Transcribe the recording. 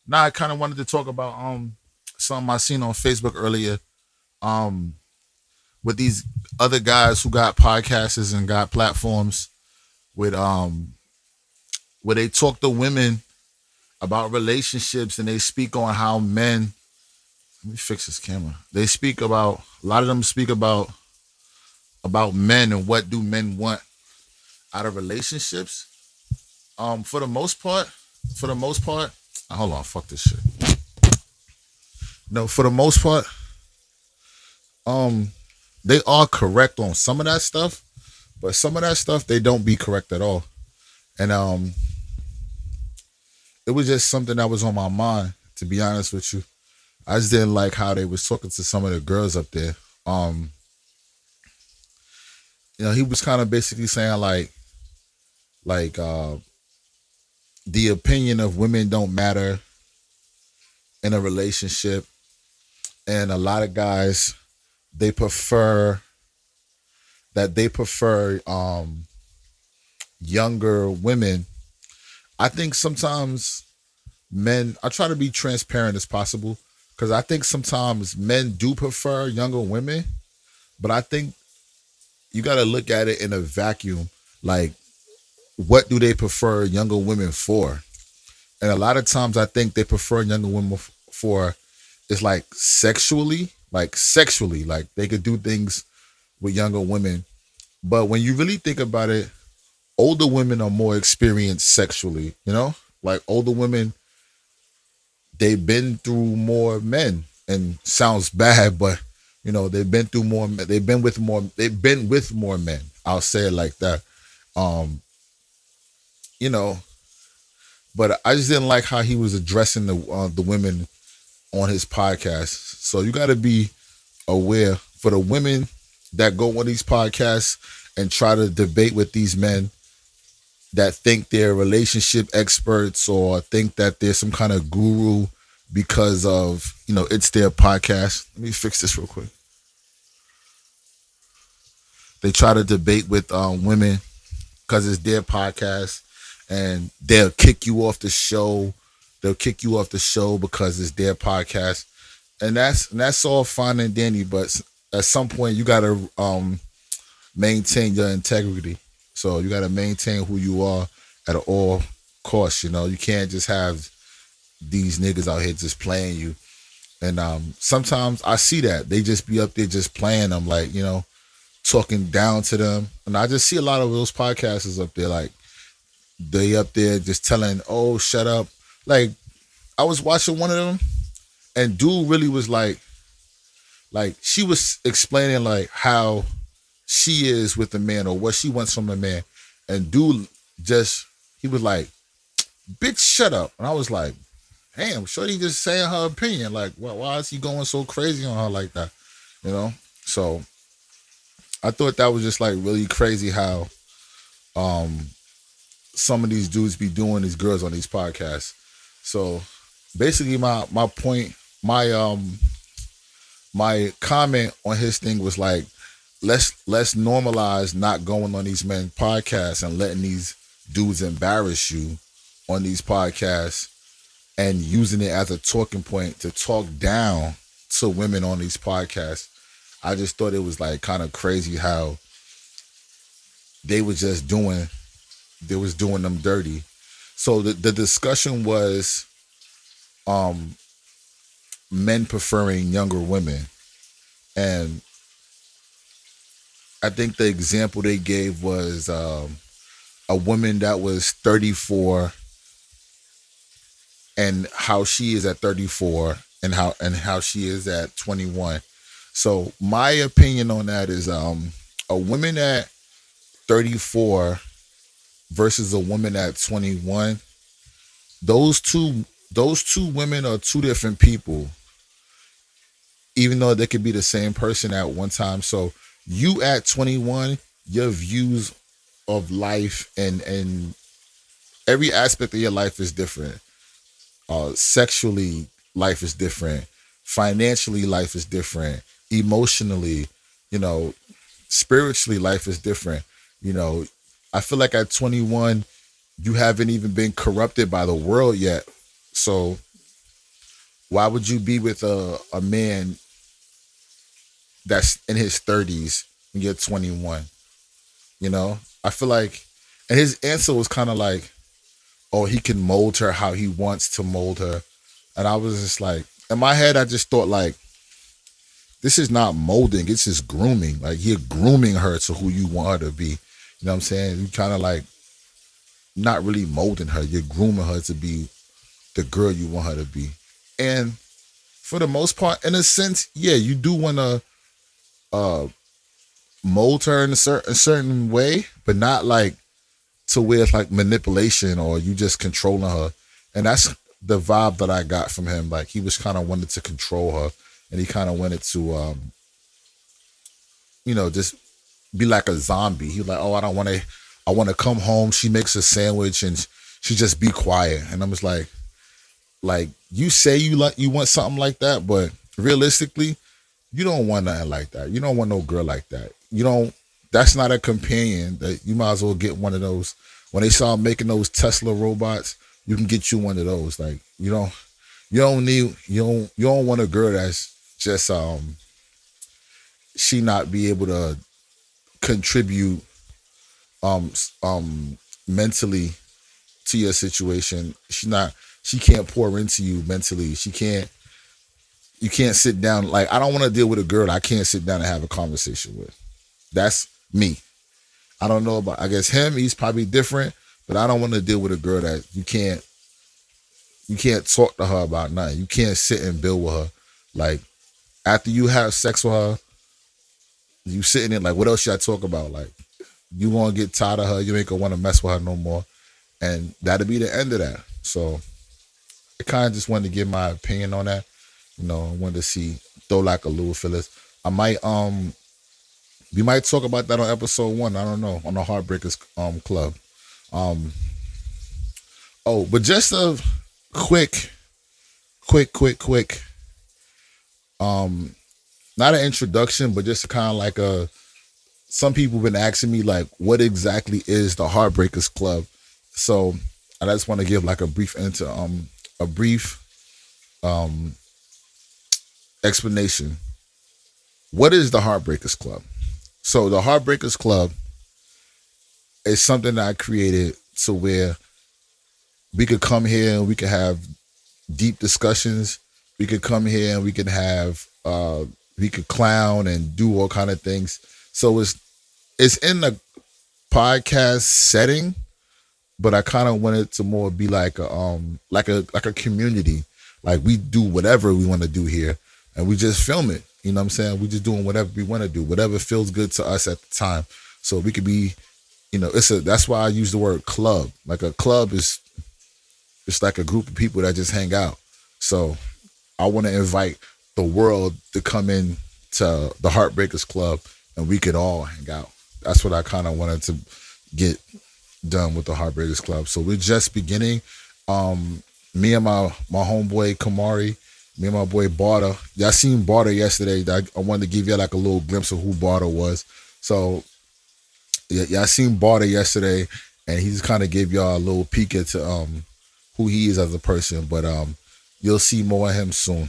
Now I kind of wanted to talk about something I seen on Facebook earlier. Um, with these other guys who got podcasts and got platforms with where they talk to women about relationships and they speak on how men. Let me fix this camera. They speak about a lot of them speak about men and what do men want out of relationships. For the most part, for the most part, hold on, fuck this shit. No, for the most part, um, they are correct on some of that stuff, but some of that stuff they don't be correct at all. And it was just something that was on my mind. To be honest with you, I just didn't like how they was talking to some of the girls up there. Um, he was kind of basically saying like the opinion of women don't matter in a relationship, and a lot of guys they prefer they prefer younger women. I think sometimes men. I try to be transparent as possible because I think sometimes men do prefer younger women, but I think you got to look at it in a vacuum. Like, what do they prefer younger women for? And a lot of times, I think they prefer younger women for is like sexually, like they could do things with younger women. But when you really think about it, older women are more experienced sexually. Like older women, they've been through more men, and sounds bad, but they've been through more. They've been with more. They've been with more men. I'll say it like that. Um, you know, but I just didn't like how he was addressing the women on his podcast. So you got to be aware for the women that go on these podcasts and try to debate with these men that think they're relationship experts or think that they're some kind of guru because of it's their podcast. Let me fix this real quick. They try to debate with women because it's their podcast, and they'll kick you off the show. They'll kick you off the show because it's their podcast, and that's all fine and dandy. But at some point, you gotta maintain your integrity. So you gotta maintain who you are at all costs. You can't just have these niggas out here just playing you. And sometimes I see that they just be up there just playing them, like talking down to them. And I just see a lot of those podcasters up there, like they up there just telling, "Oh, shut up." Like I was watching one of them, and dude really was like she was explaining like how she is with a man or what she wants from a man, and dude just he was like, "Bitch, shut up." And I was like, damn, shorty just saying her opinion. Like, well, why is he going so crazy on her like that? So I thought that was just like really crazy how um some of these dudes be doing these girls on these podcasts. So basically my point, my comment on his thing was like, let's normalize not going on these men podcasts and letting these dudes embarrass you on these podcasts and using it as a talking point to talk down to women on these podcasts. I just thought it was like kind of crazy how they was just doing them dirty. So the discussion was um men preferring younger women. And I think the example they gave was a woman that was 34 and how she is at 34 and how she is at 21. So my opinion on that is a woman at 34 versus a woman at 21. Those two women are two different people, even though they could be the same person at one time. So you at 21, your views of life and every aspect of your life is different. Sexually, life is different. Financially, life is different. Emotionally, you know, spiritually, life is different. You know, I feel like at 21, you haven't even been corrupted by the world yet. So Why would you be with a man that's in his 30s when you're 21? You know, I feel like, and his answer was kind of like, oh, he can mold her how he wants to mold her. And I was just like, in my head, I just thought like, this is not molding, it's just grooming. Like you're grooming her to who you want her to be. You know what I'm saying? You kind of like not really molding her. You're grooming her to be the girl you want her to be. And for the most part, in a sense, yeah, you do want to uh, mold her in a certain way, but not like to where it's like manipulation or you just controlling her. And that's the vibe that I got from him. Like he was kind of wanted to control her, and he kind of wanted to, just be like a zombie. He was like, oh, I don't want to. I want to come home. She makes a sandwich and she just be quiet. And I'm just like you say you want something like that, but realistically, you don't want nothing like that. You don't want no girl like that. You don't. That's not a companion. That you might as well get one of those. When they start making those Tesla robots, you can get you one of those. Like you don't want a girl that's just she not be able to contribute mentally to your situation. She can't pour into you mentally. You can't sit down. Like I don't want to deal with a girl that I can't sit down and have a conversation with. That's me. I don't know about, I guess him, he's probably different, but I don't want to deal with a girl that you can't talk to her about nothing. You can't sit and build with her. Like after you have sex with her, you sitting there like, what else should I talk about? Like you gonna get tired of her. You ain't gonna want to mess with her no more, and that'll be the end of that. So I kind of just wanted to give my opinion on that. I wanted to throw like a little fillers. I might we might talk about that on episode 1. I don't know, on the Heartbreakers club. Um but just a quick not an introduction, but just kind of like some people have been asking me like, what exactly is the Heartbreakers Club? So I just want to give like a brief explanation. What is the Heartbreakers Club? So the Heartbreakers Club is something that I created to where we could come here and we could have deep discussions. We could come here and we could have we could clown and do all kind of things. So it's in the podcast setting, but I kind of want it to more be like a community. Like we do whatever we want to do here, and we just film it. You know what I'm saying? We just doing whatever we want to do, whatever feels good to us at the time. So we could be, that's why I use the word club. Like a club is, it's like a group of people that just hang out. So I want to invite the world to come in to the Heartbreakers Club, and we could all hang out. That's what I kind of wanted to get done with the Heartbreakers Club. So we're just beginning. Me and my homeboy Kamari, me and my boy Barter. Y'all seen Barter yesterday. I wanted to give you like a little glimpse of who Barter was. So y'all seen Barter yesterday, and he just kind of gave y'all a little peek into who he is as a person. But you'll see more of him soon.